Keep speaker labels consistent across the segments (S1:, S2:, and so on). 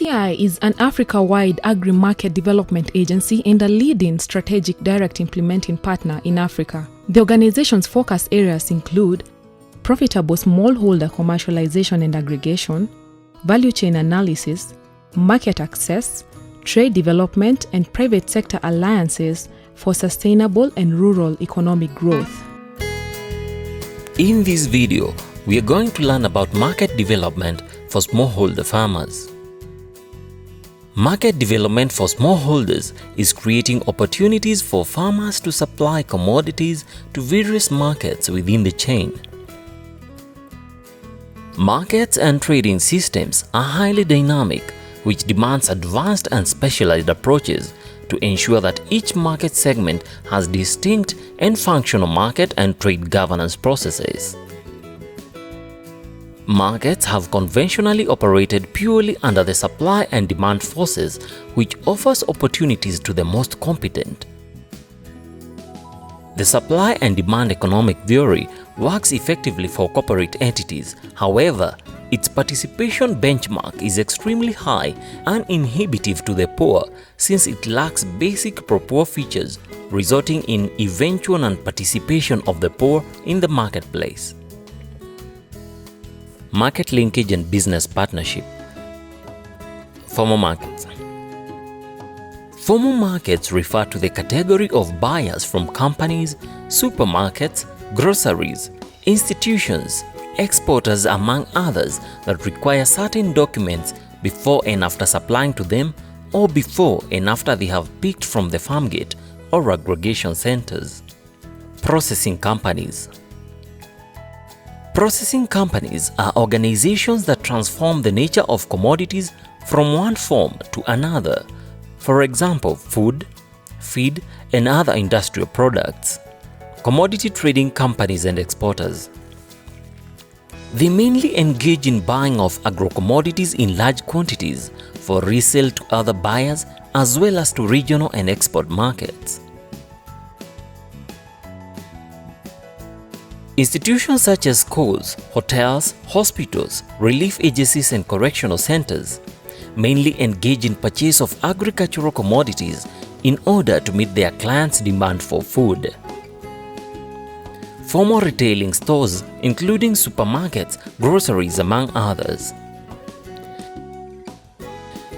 S1: CI is an Africa-wide agri-market development agency and a leading strategic direct implementing partner in Africa. The organization's focus areas include profitable smallholder commercialization and aggregation, value chain analysis, market access, trade development, and private sector alliances for sustainable and rural economic growth.
S2: In this video, we are going to learn about market development for smallholder farmers. Market development for smallholders is creating opportunities for farmers to supply commodities to various markets within the chain. Markets and trading systems are highly dynamic, which demands advanced and specialized approaches to ensure that each market segment has distinct and functional market and trade governance processes. Markets have conventionally operated purely under the supply and demand forces, which offers opportunities to the most competent. The supply and demand economic theory works effectively for corporate entities. However, its participation benchmark is extremely high and inhibitive to the poor since it lacks basic pro-poor features, resulting in eventual non-participation of the poor in the marketplace. Market linkage and business partnership. Formal markets. Formal markets refer to the category of buyers from companies, supermarkets, groceries, institutions, exporters among others that require certain documents before and after supplying to them, or before and after they have picked from the farm gate or aggregation centers. Processing companies. Processing companies are organizations that transform the nature of commodities from one form to another, for example, food, feed, and other industrial products. Commodity trading companies and exporters. They mainly engage in buying of agro-commodities in large quantities for resale to other buyers as well as to regional and export markets. Institutions such as schools, hotels, hospitals, relief agencies, and correctional centers mainly engage in purchase of agricultural commodities in order to meet their clients' demand for food. Formal retailing stores, including supermarkets, groceries, among others.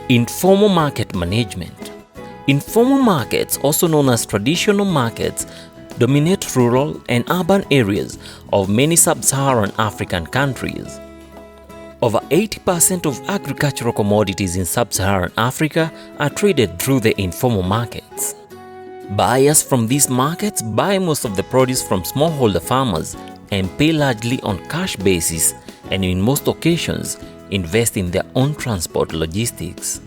S2: Informal market management. Informal markets, also known as traditional markets, dominate rural and urban areas of many sub-Saharan African countries. Over 80% of agricultural commodities in sub-Saharan Africa are traded through the informal markets. Buyers from these markets buy most of the produce from smallholder farmers and pay largely on cash basis, and in most occasions invest in their own transport logistics.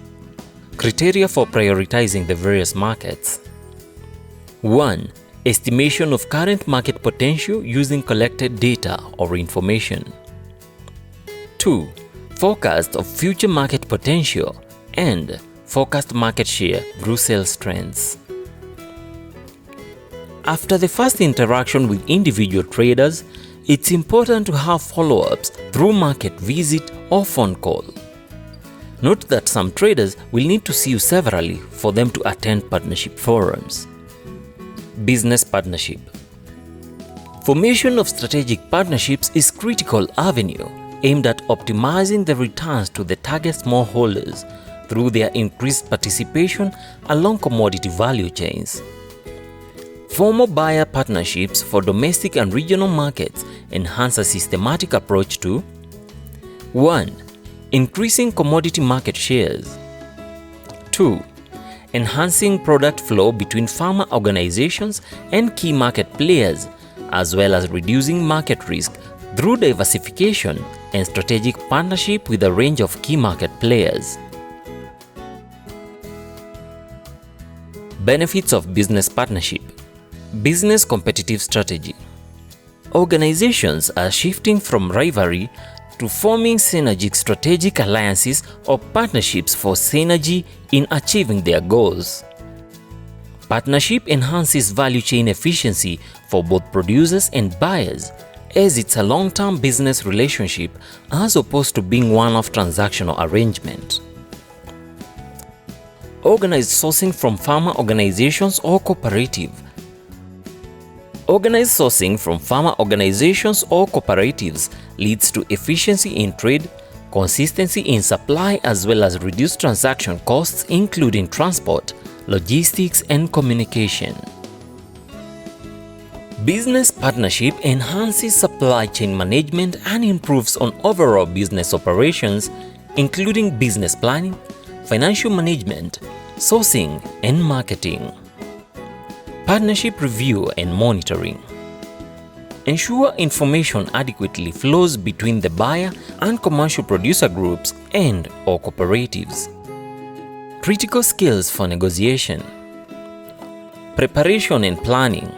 S2: Criteria for prioritizing the various markets. 1. Estimation of current market potential using collected data or information. 2. Forecast of future market potential and forecast market share through sales trends. After the first interaction with individual traders, it's important to have follow-ups through market visit or phone call. Note that some traders will need to see you severally for them to attend partnership forums. Business partnership. Formation of strategic partnerships is a critical avenue aimed at optimizing the returns to the target smallholders through their increased participation along commodity value chains. Formal buyer partnerships for domestic and regional markets enhance a systematic approach to 1. Increasing commodity market shares. 2. Enhancing product flow between farmer organizations and key market players, as well as reducing market risk through diversification and strategic partnership with a range of key market players. Benefits of business partnership. Business competitive strategy. Organizations are shifting from rivalry to forming synergic strategic alliances or partnerships for synergy in achieving their goals. Partnership enhances value chain efficiency for both producers and buyers, as it's a long-term business relationship as opposed to being one of transactional arrangement. Organized sourcing from farmer organizations or cooperative. Organized sourcing from farmer organizations or cooperatives leads to efficiency in trade, consistency in supply, as well as reduced transaction costs, including transport, logistics, and communication. Business partnership enhances supply chain management and improves on overall business operations, including business planning, financial management, sourcing, and marketing. Partnership review and monitoring. Ensure information adequately flows between the buyer and commercial producer groups and/or cooperatives. Critical skills for negotiation. Preparation and planning.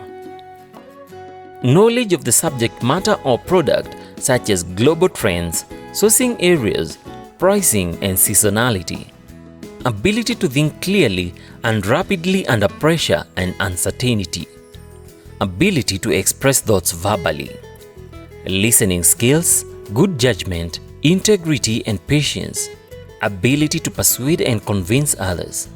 S2: Knowledge of the subject matter or product, such as global trends, sourcing areas, pricing, and seasonality. Ability to think clearly and rapidly under pressure and uncertainty. Ability to express thoughts verbally. Listening skills, good judgment, integrity, and patience. Ability to persuade and convince others.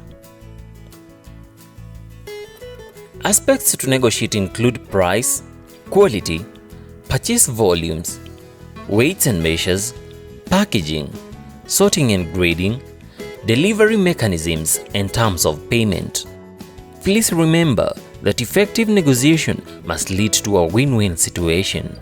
S2: Aspects to negotiate include price, quality, purchase volumes, weights and measures, packaging, sorting and grading, delivery mechanisms, and terms of payment. Please remember that effective negotiation must lead to a win-win situation.